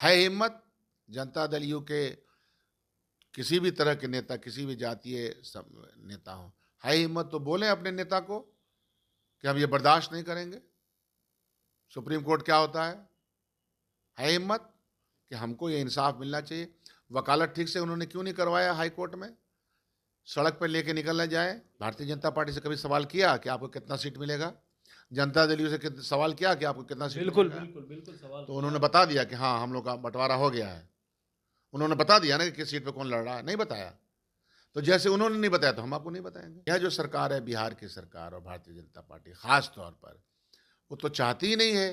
है हिम्मत जनता दल यू के किसी भी तरह के नेता, किसी भी जातीय नेता हों, है हिम्मत तो बोलें अपने नेता को कि हम ये बर्दाश्त नहीं करेंगे। सुप्रीम कोर्ट क्या होता है हिम्मत कि हमको ये इंसाफ मिलना चाहिए। वकालत ठीक से उन्होंने क्यों नहीं करवाया हाई कोर्ट में? सड़क पर लेके निकलना जाए। भारतीय जनता पार्टी से कभी सवाल किया कि आपको कितना सीट मिलेगा? जनता दल यू से सवाल किया कि आपको कितना सीट बिल्कुल, मिलेगा? बिल्कुल, बिल्कुल सवाल तो किया उन्होंने है। बता दिया कि हाँ, हम लोग का बँटवारा हो गया है। उन्होंने बता दिया ना कि किस सीट पे कौन लड़ रहा है, नहीं बताया। तो जैसे उन्होंने नहीं बताया तो हम आपको नहीं बताएँगे। यह जो सरकार है, बिहार की सरकार और भारतीय जनता पार्टी ख़ास तौर पर, वो तो चाहती ही नहीं है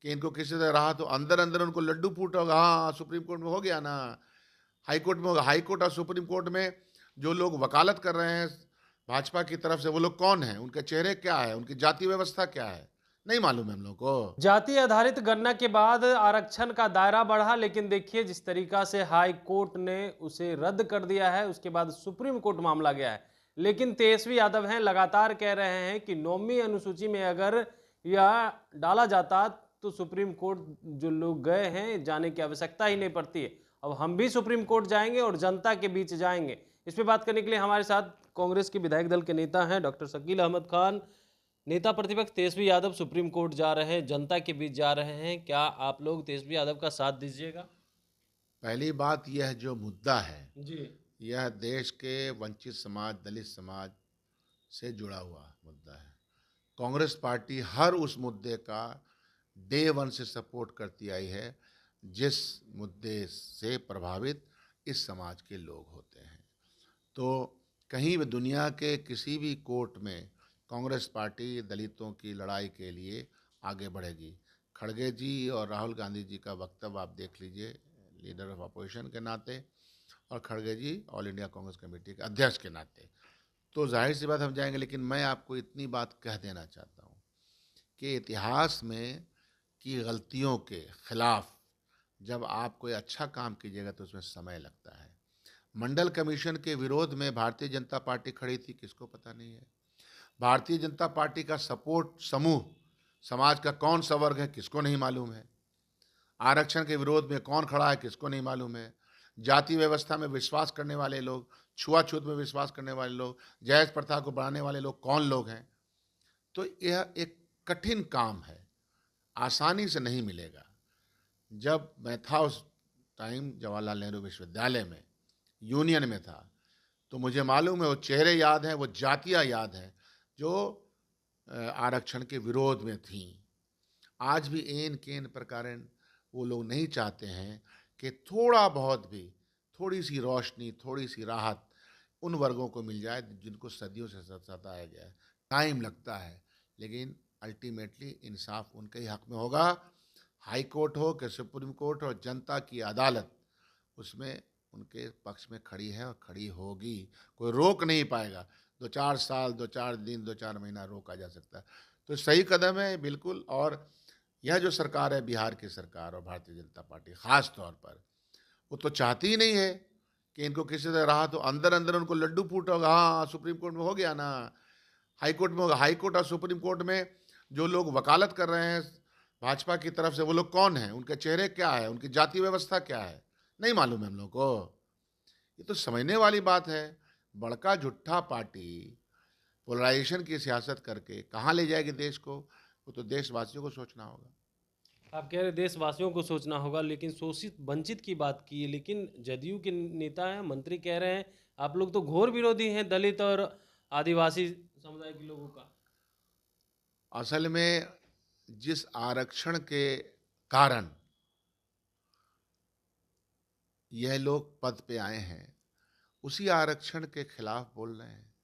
कि इनको किसी तरह रहा, तो अंदर-अंदर उनको लड्डू फूटा होगा, हाँ, सुप्रीम कोर्ट में हो गया ना, हाई कोर्ट में होगा। हाई कोर्ट और सुप्रीम कोर्ट में जो लोग वकालत कर रहे हैं भाजपा की तरफ से, वो लोग कौन हैं? उनके चेहरे क्या है? उनकी जाति व्यवस्था क्या है? नहीं मालूम है हम लोग को। जाति आधारित गणना के बाद आरक्षण का दायरा बढ़ा, लेकिन देखिए जिस तरीका से हाई कोर्ट ने उसे रद्द कर दिया है, उसके बाद सुप्रीम कोर्ट मामला गया है। लेकिन तेजस्वी यादव हैं, लगातार कह रहे हैं कि 9वीं अनुसूची में अगर यह डाला जाता तो सुप्रीम कोर्ट जो लोग गए हैं जाने की आवश्यकता ही नहीं पड़ती है। अब हम भी सुप्रीम कोर्ट जाएंगे और जनता के बीच जाएंगे। इस पे बात करने के लिए हमारे साथ कांग्रेस के विधायक दल के नेता हैं डॉक्टर शकील अहमद खान। नेता प्रतिपक्ष तेजस्वी यादव सुप्रीम कोर्ट जा रहे हैं, जनता के बीच जा रहे हैं, क्या आप लोग तेजस्वी यादव का साथ दीजिएगा? पहली बात, यह जो मुद्दा है, जी। यह देश के वंचित समाज, दलित समाज से जुड़ा हुआ मुद्दा है। कांग्रेस पार्टी हर उस मुद्दे का डे वन से सपोर्ट करती आई है जिस मुद्दे से प्रभावित इस समाज के लोग होते हैं। तो कहीं भी दुनिया के किसी भी कोर्ट में कांग्रेस पार्टी दलितों की लड़ाई के लिए आगे बढ़ेगी। खड़गे जी और राहुल गांधी जी का वक्तव्य आप देख लीजिए, लीडर ऑफ अपोजिशन के नाते, और खड़गे जी ऑल इंडिया कांग्रेस कमेटी के अध्यक्ष के नाते, तो जाहिर सी बात हम जाएंगे। लेकिन मैं आपको इतनी बात कह देना चाहता हूँ कि इतिहास में की गलतियों के खिलाफ जब आप कोई अच्छा काम कीजिएगा तो उसमें समय लगता है। मंडल कमीशन के विरोध में भारतीय जनता पार्टी खड़ी थी, किसको पता नहीं है? भारतीय जनता पार्टी का सपोर्ट समूह समाज का कौन सा वर्ग है, किसको नहीं मालूम है? आरक्षण के विरोध में कौन खड़ा है, किसको नहीं मालूम है? जाति व्यवस्था में विश्वास करने वाले लोग, छुआछूत में विश्वास करने वाले लोग, दहेज प्रथा को बढ़ाने वाले लोग कौन लोग हैं? तो यह एक कठिन काम है, आसानी से नहीं मिलेगा। जब मैं था उस टाइम जवाहरलाल नेहरू विश्वविद्यालय में, यूनियन में था, तो मुझे मालूम है, वो चेहरे याद हैं, वो जातियाँ याद हैं जो आरक्षण के विरोध में थीं। आज भी एन केन प्रकारन वो लोग नहीं चाहते हैं कि थोड़ा बहुत भी, थोड़ी सी रोशनी, थोड़ी सी राहत उन वर्गों को मिल जाए जिनको सदियों से सताया गया है। टाइम लगता है, लेकिन अल्टीमेटली इंसाफ उनके ही हक में होगा। हाई कोर्ट हो कि सुप्रीम कोर्ट हो, जनता की अदालत उसमें उनके पक्ष में खड़ी है और खड़ी होगी। कोई रोक नहीं पाएगा। 2-4 साल, 2-4 दिन, 2-4 महीना रोका जा सकता है। तो सही कदम है बिल्कुल। और यह जो सरकार है, बिहार की सरकार और भारतीय जनता पार्टी ख़ास तौर पर, वो तो चाहती ही नहीं है कि इनको किसी तरह रहा, तो अंदर-अंदर उनको लड्डू फूटा होगा, हाँ, सुप्रीम कोर्ट में हो गया ना, हाई कोर्ट में होगा। हाई कोर्ट और सुप्रीम कोर्ट में जो लोग वकालत कर रहे हैं भाजपा की तरफ से, वो लोग कौन हैं? उनके चेहरे क्या है? उनकी जाति व्यवस्था क्या है? नहीं मालूम है हम लोग को। ये तो समझने वाली बात है। बड़का झूठा पार्टी पोलराइजेशन की सियासत करके कहाँ ले जाएगी देश को, वो तो देशवासियों को सोचना होगा। आप कह रहे देशवासियों को सोचना होगा, लेकिन शोषित वंचित की बात की है। लेकिन जदयू के नेता हैं, मंत्री कह रहे हैं आप लोग तो घोर विरोधी हैं दलित और आदिवासी समुदाय के लोगों का। असल में जिस आरक्षण के कारण यह लोग पद पे आए हैं, उसी आरक्षण के खिलाफ बोल रहे हैं,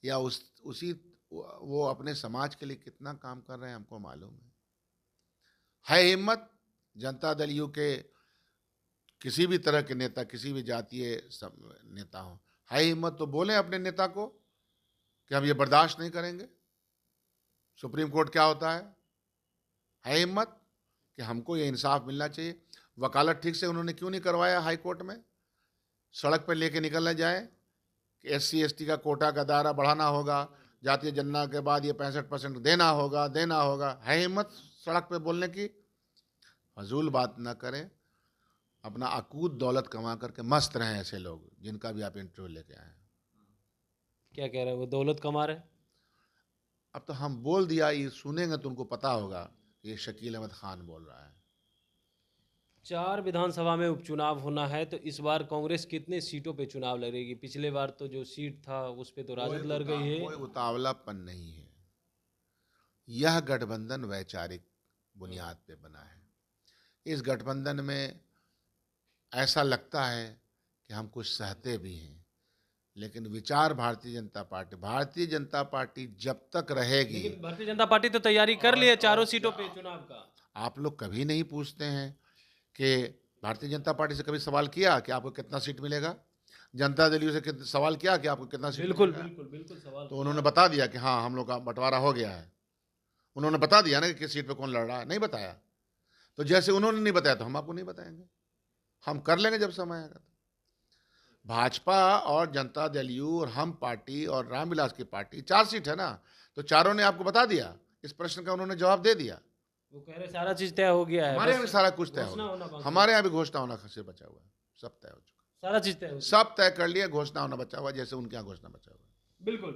या उसी वो अपने समाज के लिए कितना काम कर रहे हैं हमको मालूम है हिम्मत जनता दल यू के किसी भी तरह के नेता, किसी भी जातीय नेता हों, है हिम्मत तो बोलें अपने नेता को कि हम ये बर्दाश्त नहीं करेंगे। सुप्रीम कोर्ट क्या होता है हिम्मत कि हमको ये इंसाफ मिलना चाहिए। वकालत ठीक से उन्होंने क्यों नहीं करवाया हाई कोर्ट में? सड़क पर लेके निकलना जाए कि एससी एसटी का कोटा का दायरा बढ़ाना होगा, जातीय जनगणना के बाद ये 65% देना होगा। है हिम्मत सड़क पे बोलने की? फजूल बात ना करें। अपना अकूत दौलत कमा करके मस्त रहे हैं ऐसे लोग जिनका भी आप इंटरव्यू लेके आए हैं। क्या कह रहे हैं, वो दौलत कमा रहे हैं? अब तो हम बोल दिया, ये सुनेंगे तो उनको पता होगा कि ये शकील अहमद खान बोल रहा है। 4 विधानसभा में उपचुनाव होना है, तो इस बार कांग्रेस कितने सीटों पे चुनाव लड़ेगी? पिछले बार तो जो सीट था उस पे तो राजद लड़ गई है। कोई उतावलापन नहीं है। यह गठबंधन वैचारिक बुनियाद पे बना है। इस गठबंधन में ऐसा लगता है कि हम कुछ सहते भी हैं, लेकिन विचार भारतीय जनता पार्टी जब तक रहेगी। लेकिन भारतीय जनता पार्टी तो तैयारी कर ली है 4 सीटों पे चुनाव का। आप लोग कभी नहीं पूछते हैं कि भारतीय जनता पार्टी से कभी सवाल किया कि आपको कितना सीट मिलेगा? जनता दल से सवाल किया कि आपको कितना सीट बिल्कुल मिलेगा? बिल्कुल बिल्कुल सवाल तो उन्होंने बता दिया कि हाँ, हम लोग का बंटवारा हो गया है। उन्होंने बता दिया ना कि किस सीट पे कौन लड़ रहा है, नहीं बताया। तो जैसे उन्होंने नहीं बताया तो हम आपको नहीं बताएंगे, हम कर लेंगे जब समय आएगा। भाजपा और जनता दल यू और हम पार्टी और रामविलास की पार्टी 4 सीट है ना, तो चारों ने आपको बता दिया। इस प्रश्न का उन्होंने जवाब दे दिया। वो कह रहे सारा चीज तय हो गया है, हमारे यहाँ बस भी सारा कुछ तय हो घोषणा होना गया। बाकी हमारे यहाँ भी घोषणा होना से बचा हुआ है, सब तय हो चुका, सारा चीज तय हो गया। सब तय कर लिया, घोषणा होना बचा हुआ, जैसे उनके यहाँ घोषणा बचा हुआ है। बिल्कुल।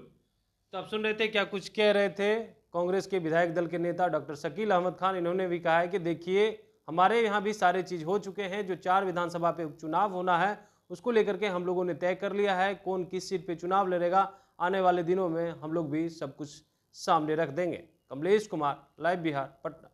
तो आप सुन रहे थे, क्या कुछ कह रहे थे कांग्रेस के विधायक दल के नेता डॉक्टर शकील अहमद खान। इन्होंने भी कहा है कि देखिए, हमारे यहाँ भी सारे चीज हो चुके हैं, जो 4 विधानसभा पे उपचुनाव होना है उसको लेकर के हम लोगों ने तय कर लिया है, कौन किस सीट पे चुनाव लड़ेगा। आने वाले दिनों में हम लोग भी सब कुछ सामने रख देंगे। कमलेश कुमार, लाइव बिहार, पटना।